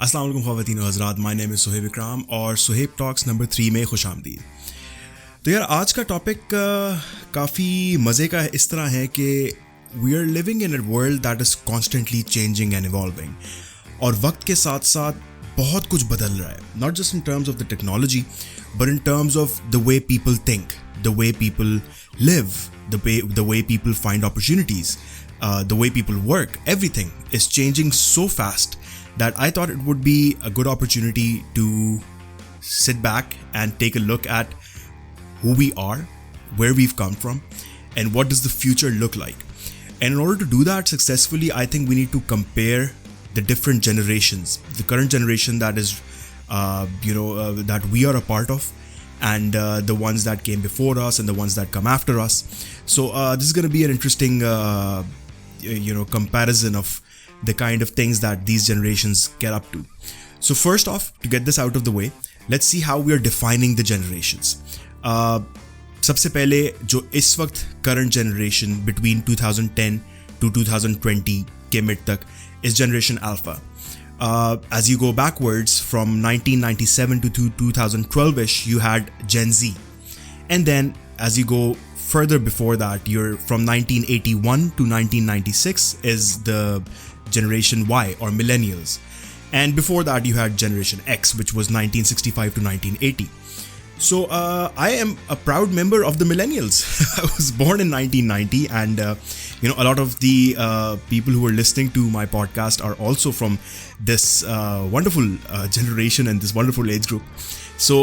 अस्सलाम वालेकुम ख़वातीन व हज़रात, माय नेम इज़ सोहेब इकराम और सोहेब टॉक्स नंबर 3 में खुश आमदीद। तो यार आज का टॉपिक काफ़ी मज़े का इस तरह है कि we are living in a world that is constantly changing and evolving, और वक्त के साथ साथ बहुत कुछ बदल रहा है, not just in terms of the technology but in terms of the way people think, the way people live, the way people find opportunities, the way people work. Everything is changing so fast that I thought it would be a good opportunity to sit back and take a look at who we are, where we've come from, and what does the future look like. And in order to do that successfully, I think we need to compare the different generations, the current generation that is, that we are a part of, and the ones that came before us and the ones that come after us. So this is going to be an interesting comparison of the kind of things that these generations get up to. So first off, to get this out of the way, let's see how we are defining the generations. सबसे पहले जो इस वक्त current generation between 2010 to 2020 के mid तक is generation alpha. As you go backwards from 1997 to 2012ish, you had Gen Z, and then as you go further before that, you're from 1981 to 1996 is the generation Y or millennials, and before that you had generation X, which was 1965 to 1980. So I am a proud member of the millennials. I was born in 1990, and a lot of the people who are listening to my podcast are also from this wonderful generation and this wonderful age group. So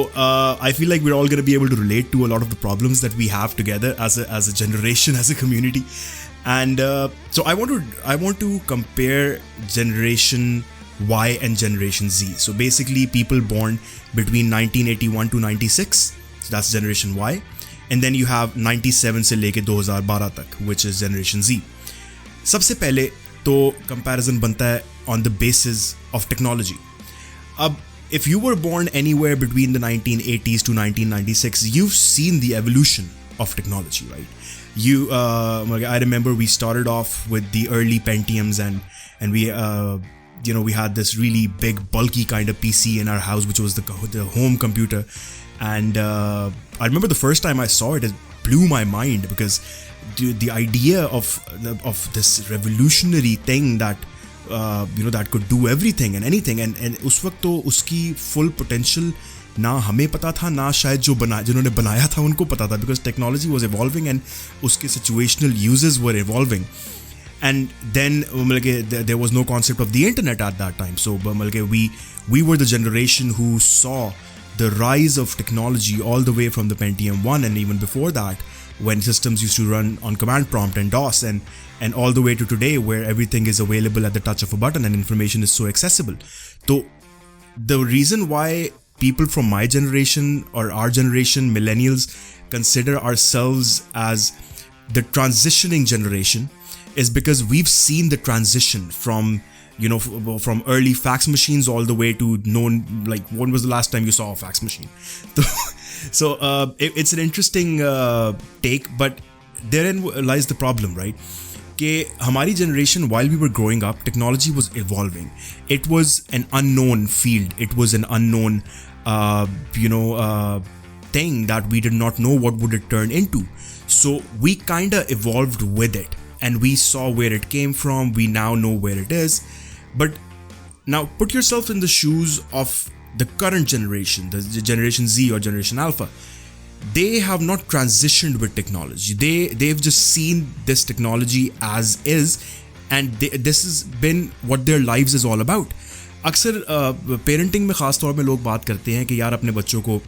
I feel like we're all going to be able to relate to a lot of the problems that we have together as a generation, as a community. And so I want to compare generation Y and generation Z. So basically people born between 1981 to 96, so that's generation Y, and then you have 97 से लेके 2012 तक, which is generation Z. सबसे पहले तो comparison बनता है on the basis of technology. अब if you were born anywhere between the 1980s to 1996, you've seen the evolution of technology, right? I remember we started off with the early Pentiums, and we had this really big bulky kind of PC in our house, which was the home computer, and I remember the first time I saw it, it blew my mind, because the idea of this revolutionary thing that that could do everything and anything, and उस वक्त तो उसकी full potential ना हमें पता था, ना शायद जिन्होंने बनाया था उनको पता था, because technology was evolving and उसके situational uses were evolving. And then there was no concept of the internet at that time. So we were the generation who saw the rise of technology all the way from the Pentium 1, and even before that, when systems used to run on command prompt and DOS, and all the way to today, where everything is available at the touch of a button and information is so accessible. So the reason why people from my generation, or our generation, millennials, consider ourselves as the transitioning generation is because we've seen the transition from from early fax machines all the way to known, like, when was the last time you saw a fax machine? So it's an interesting take, but therein lies the problem, right? कि हमारी generation, while we were growing up, technology was evolving. It was an unknown field. It was an unknown thing that we did not know what would it turn into. So we kind of evolved with it, and we saw where it came from. We now know where it is. But now put yourself in the shoes of the current generation, the generation Z or generation Alpha. They have not transitioned with technology. They've just seen this technology as is, and this has been what their lives is all about. अक्सर parenting में ख़ास तौर में लोग बात करते हैं कि यार अपने बच्चों को,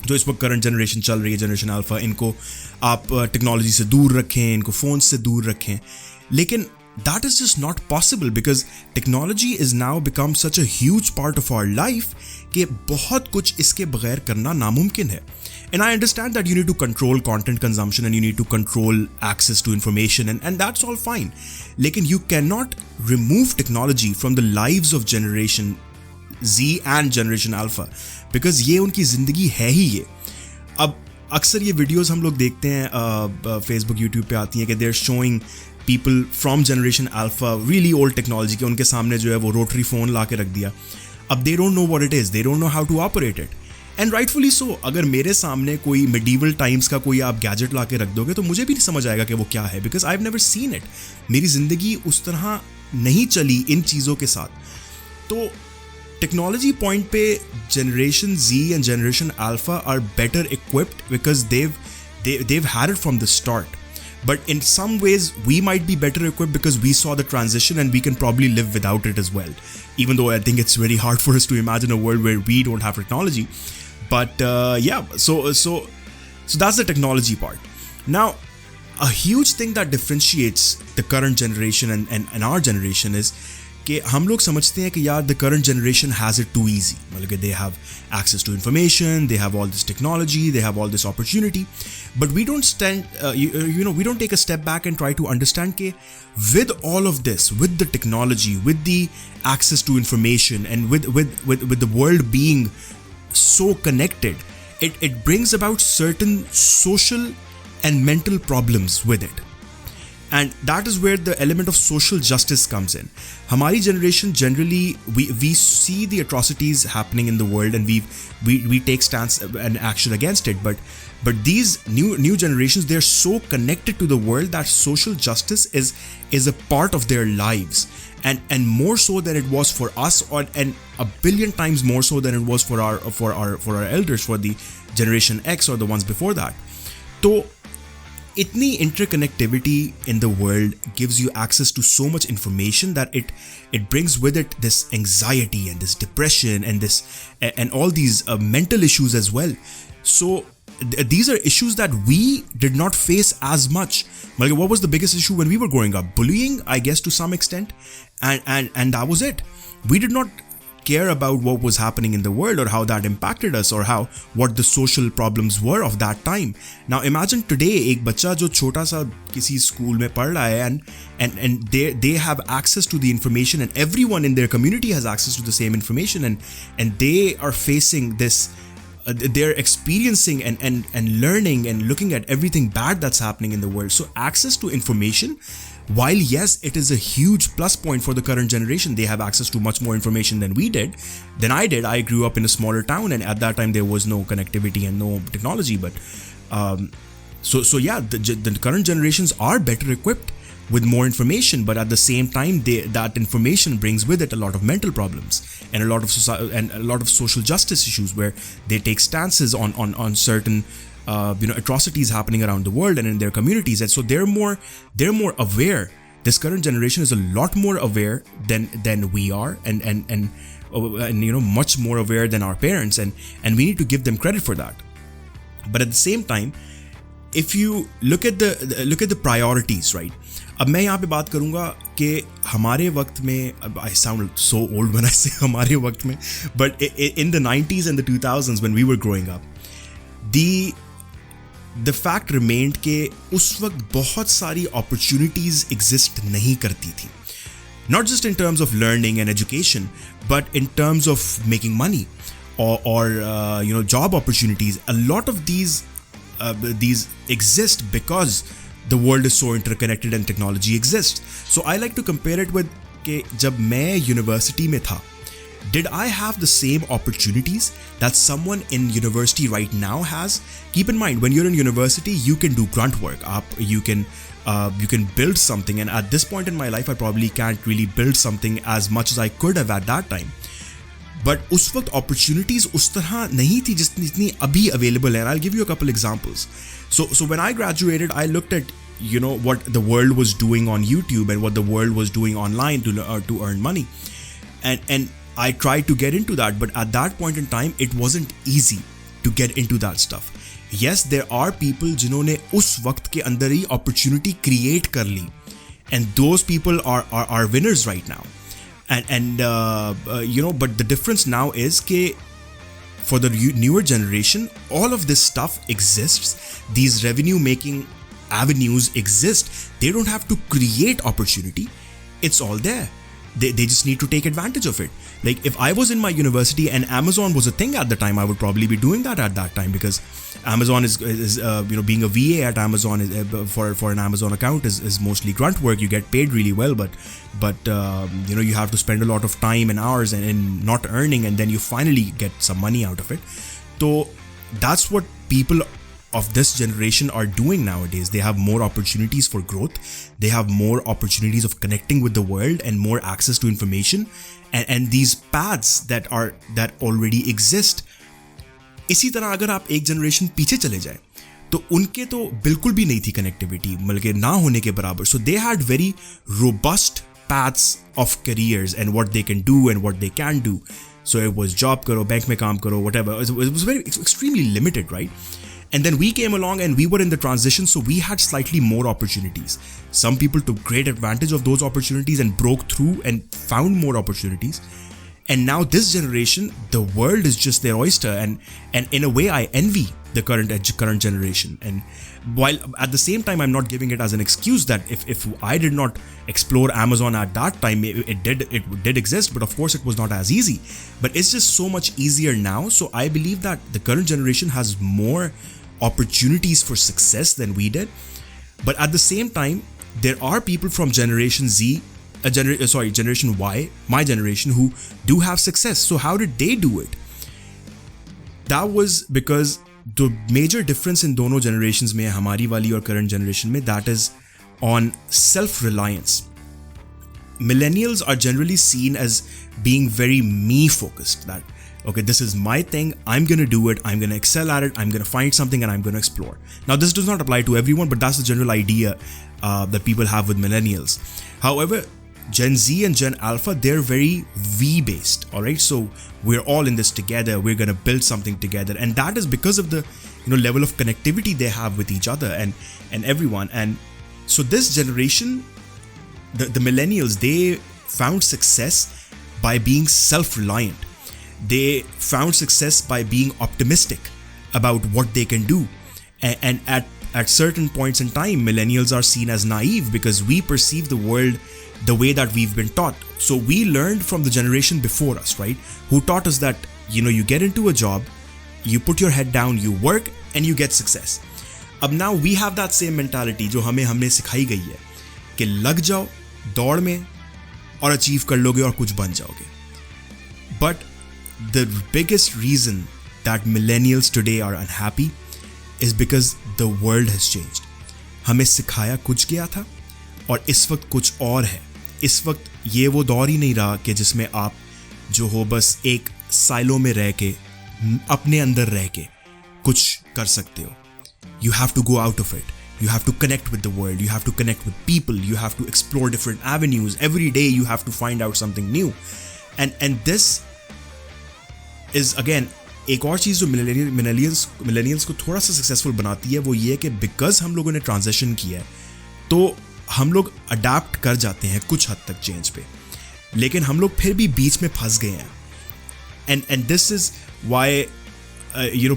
जो इस वक्त करंट जनरेशन चल रही है, जनरेशन अल्फा, इनको आप टेक्नोलॉजी से दूर रखें, इनको फ़ोन से दूर रखें. लेकिन that is just not possible, because technology is now become such a huge part of our life कि बहुत कुछ इसके बगैर करना नामुमकिन है. And I understand that you need to control content consumption and you need to control access to information, and that's all fine. लेकिन you cannot remove technology from the lives of generation Z and generation Alpha, because ये उनकी ज़िंदगी है ही ये. अब अक्सर ये videos हम लोग देखते हैं, फेसबुक यूट्यूब पे आती हैं कि they're showing people from generation alpha, really old technology, के उनके सामने जो है वो रोटरी फ़ोन ला के रख दिया. अब they don't know what it is, they don't know how to operate it. And rightfully so. अगर मेरे सामने कोई medieval times का कोई आप gadget ला के रख दोगे तो मुझे भी नहीं समझ आएगा कि वो क्या है, because I've never seen it. मेरी ज़िंदगी उस तरह नहीं चली इन चीज़ों के साथ. तो टेक्नोलॉजी पॉइंट पे generation Z and generation alpha are better equipped because they've had it from the start. But in some ways, we might be better equipped because we saw the transition and we can probably live without it as well. Even though I think it's very hard for us to imagine a world where we don't have technology. But so that's the technology part. Now, a huge thing that differentiates the current generation and our generation is कि हम लोग समझते हैं कि यार the current generation has it too easy. मतलब कि they have access to information, they have all this technology, they have all this opportunity, but we don't we don't take a step back and try to understand कि with all of this, with the technology, with the access to information, and with the world being so connected, it brings about certain social and mental problems with it. And that is where the element of social justice comes in. Hamari generation generally, we see the atrocities happening in the world and we take stance and action against it. But these new generations, they're so connected to the world that social justice is a part of their lives, and more so than it was for us, and a billion times more so than it was for our elders, for the generation X or the ones before that. So itni interconnectivity in the world gives you access to so much information that it brings with it this anxiety and this depression and all these mental issues as well. So these are issues that we did not face as much. Like, what was the biggest issue when we were growing up? Bullying, I guess, to some extent, and that was it. We did not care about what was happening in the world or how that impacted us or what the social problems were of that time. Now imagine today एक बच्चा जो छोटा सा किसी school में पढ़ रहा है and they have access to the information, and everyone in their community has access to the same information, and they are facing this they're experiencing and learning and looking at everything bad that's happening in the world. So access to information, while yes, it is a huge plus point for the current generation, they have access to much more information than I did. I grew up in a smaller town, and at that time there was no connectivity and no technology. But so yeah, the current generations are better equipped with more information, but at the same time, that information brings with it a lot of mental problems and a lot of social justice issues where they take stances on certain atrocities happening around the world and in their communities, and so they're more aware. This current generation is a lot more aware than we are, and much more aware than our parents, and we need to give them credit for that. But at the same time, if you look at the priorities, right? अब मैं यहाँ पे बात करूँगा कि हमारे वक्त में, I sound so old when I say हमारे वक्त में, but in the 90s and the 2000s when we were growing up, the fact remained कि उस वक्त बहुत सारी opportunities exist नहीं करती थी. Not just in terms of learning and education, but in terms of making money or job opportunities. A lot of these exist because the world is so interconnected and technology exists. So I like to compare it with कि जब मैं university में था, did I have the same opportunities that someone in university right now has? Keep in mind, when you're in university, you can do grunt work. You can build something, and at this point in my life, I probably can't really build something as much as I could have at that time. But उस वक्त opportunities उस तरह नहीं थी जितनी अभी available है. And I'll give you a couple examples. So when I graduated, I looked at what the world was doing on YouTube and what the world was doing online to earn money, and I tried to get into that. But at that point in time, it wasn't easy to get into that stuff. Yes, there are people जिन्होंने उस वक्त के अंदर ही opportunity create कर ली, and those people are winners right now. But the difference now is that for the newer generation, all of this stuff exists. These revenue making avenues exist. They don't have to create opportunity. It's all there. They just need to take advantage of it. Like if I was in my university and Amazon was a thing at the time, I would probably be doing that at that time, because Amazon is being a VA at Amazon for an Amazon account is mostly grunt work. You get paid really well, but you have to spend a lot of time and hours and not earning, and then you finally get some money out of it. So that's what people of this generation are doing nowadays. They have more opportunities for growth. They have more opportunities of connecting with the world and more access to information, and these paths that already exist. इसी तरह अगर आप एक generation पीछे चले जाए तो उनके तो बिल्कुल भी नहीं थी कनेक्टिविटी, बल्कि ना होने के बराबर. So they had very robust paths of careers and what they can do and what they can do. So it was job karo, bank mein kaam karo, whatever. It was very extremely limited, right? And then we came along and we were in the transition, so we had slightly more opportunities. Some people took great advantage of those opportunities and broke through and found more opportunities. And now this generation, the world is just their oyster, and in a way I envy the current generation. And while at the same time I'm not giving it as an excuse that if I did not explore Amazon at that time, it did exist, but of course it was not as easy. But it's just so much easier now. So I believe that the current generation has more opportunities for success than we did. But at the same time, there are people from Generation Z, Generation Y, my generation, who do have success. So how did they do it? That was because the major difference in dono generations mein, hamari wali or current generation mein, that is on self-reliance. Millennials are generally seen as being very me-focused. That, okay, this is my thing, I'm going to do it, I'm going to excel at it, I'm going to find something and I'm going to explore. Now, this does not apply to everyone, but that's the general idea that people have with millennials. However, Gen Z and Gen Alpha, they're very V-based, all right? So we're all in this together, we're going to build something together. And that is because of the level of connectivity they have with each other and everyone. And so this generation, the millennials, they found success by being self-reliant. They found success by being optimistic about what they can do. And at certain points in time, millennials are seen as naive because we perceive the world the way that we've been taught. So we learned from the generation before us, right? Who taught us that, you get into a job, you put your head down, you work, and you get success. Ab now we have that same mentality जो हमने सिखाई गई है कि लग जाओ दौड़ में और अचीव कर लोगे और कुछ बन जाओगे. But the biggest reason that millennials today are unhappy is because the world has changed. हमें सिखाया कुछ गया था और इस वक्त कुछ और है. इस वक्त ये वो दौर ही नहीं रहा कि जिसमें आप जो हो बस एक साइलो में रह के अपने अंदर रह के कुछ कर सकते हो. You have to go out of it. You have to connect with the world. You have to connect with people. You have to explore different avenues. Every day you have to find out something new. And this is again एक और चीज़ जो millennials को थोड़ा सा successful बनाती है वो ये कि बिकॉज हम लोगों ने ट्रांजिशन किया है तो हम लोग अडाप्ट कर जाते हैं कुछ हद तक चेंज पे, लेकिन हम लोग फिर भी बीच में फंस गए हैं. And this is why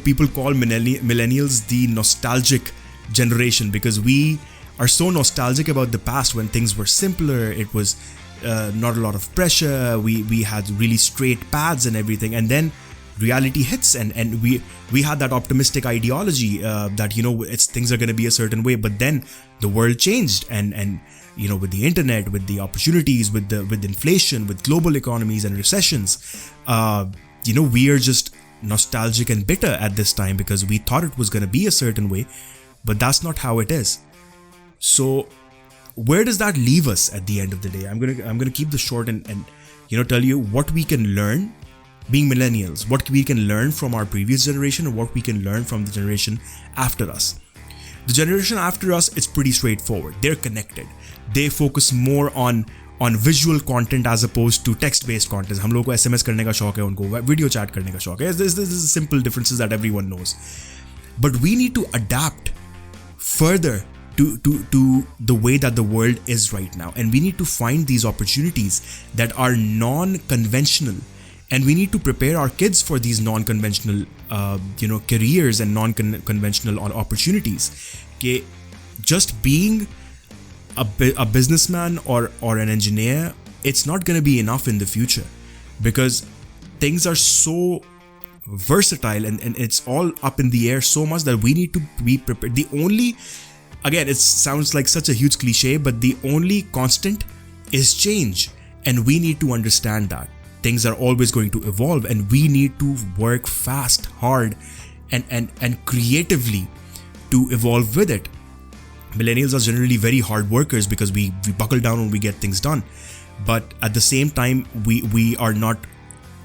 people call millennials the nostalgic generation, because we are so nostalgic about the past when things were simpler. It was not a lot of pressure. We had really straight paths and everything, and then reality hits and we had that optimistic ideology that things are going to be a certain way, but then the world changed and with the internet, with the opportunities, with inflation, with global economies and recessions, we are just nostalgic and bitter at this time because we thought it was going to be a certain way, but that's not how it is. So where does that leave us at the end of the day? I'm gonna keep this short and tell you what we can learn being millennials, what we can learn from our previous generation, and what we can learn from the generation after us. The generation after us, it's pretty straightforward. They're connected. They focus more on visual content as opposed to text-based content. हम लोगों को SMS करने का शौक है, उनको video chat करने का शौक है. This is simple differences that everyone knows. But we need to adapt further to the way that the world is right now, and we need to find these opportunities that are non-conventional. And we need to prepare our kids for these non-conventional, careers and non-conventional opportunities. Okay, just being a businessman or an engineer, it's not going to be enough in the future. because things are so versatile and it's all up in the air so much that we need to be prepared. Again, it sounds like such a huge cliche, but the only constant is change. And we need to understand that things are always going to evolve, and we need to work fast, hard, and creatively to evolve with it. Millennials are generally very hard workers because we buckle down when we get things done. But at the same time, we are not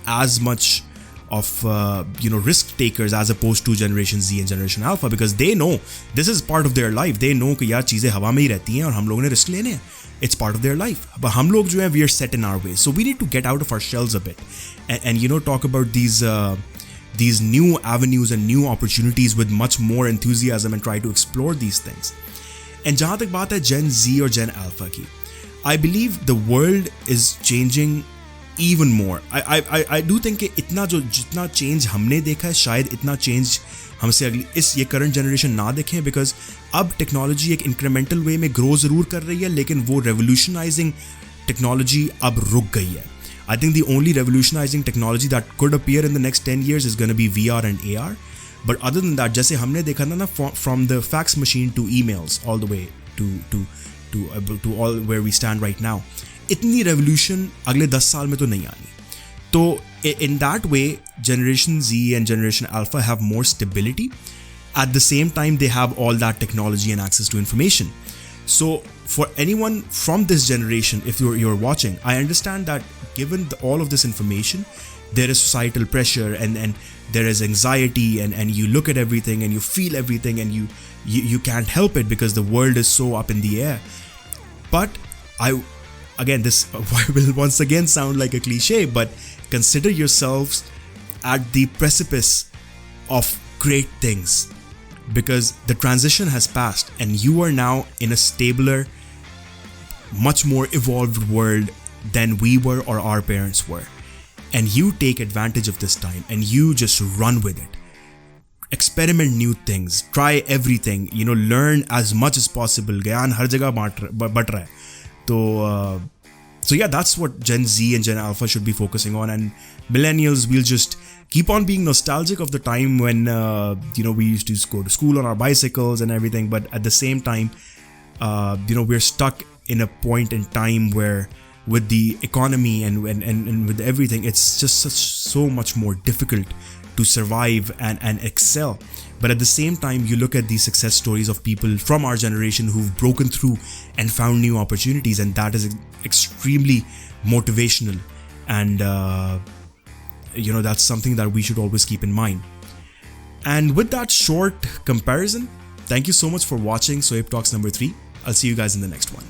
as much of risk takers as opposed to Generation Z and Generation Alpha, because they know this is part of their life. They know कि यार चीजें हवा में ही रहती हैं और हम लोगों ने रिस्क लेने हैं. It's part of their life. But हम लोग जो हैं, we are set in our ways. So we need to get out of our shells a bit and talk about these new avenues and new opportunities with much more enthusiasm and try to explore these things. And जहाँ तक बात है Gen Z और Gen Alpha की, I believe the world is changing even more. I do think कि जितना change हमने देखा है, शायद इतना change हमसे ये current generation ना देखें, because अब technology एक incremental way में grow ज़रूर कर रही है, लेकिन वो revolutionizing technology अब रुक गई है. I think the only revolutionizing technology that could appear in the next 10 years is going to be VR and AR. But other than that, जैसे हमने देखा ना from the fax machine to emails all the way to all where we stand right now, इतनी revolution अगले 10 साल में तो नहीं आनी. तो in that way, Generation Z and Generation Alpha have more stability. At the same time, they have all that technology and access to information. So for anyone from this generation, if you're watching, I understand that given all of this information, there is societal pressure and there is anxiety and you look at everything and you feel everything and you can't help it because the world is so up in the air. But this will once again sound like a cliche, but consider yourselves at the precipice of great things, because the transition has passed and you are now in a stabler, much more evolved world than we were or our parents were. And you take advantage of this time and you just run with it. Experiment new things, try everything, learn as much as possible. Gyan har jagah bat raha hai. So yeah, that's what Gen Z and Gen Alpha should be focusing on. And millennials, we'll just keep on being nostalgic of the time when we used to go to school on our bicycles and everything. But at the same time, we're stuck in a point in time where, with the economy and with everything, it's just so much more difficult to survive and excel. But at the same time, you look at these success stories of people from our generation who've broken through and found new opportunities, and that is extremely motivational. And that's something that we should always keep in mind. And with that short comparison, thank you so much for watching SohaibTalks number 3. I'll see you guys in the next one.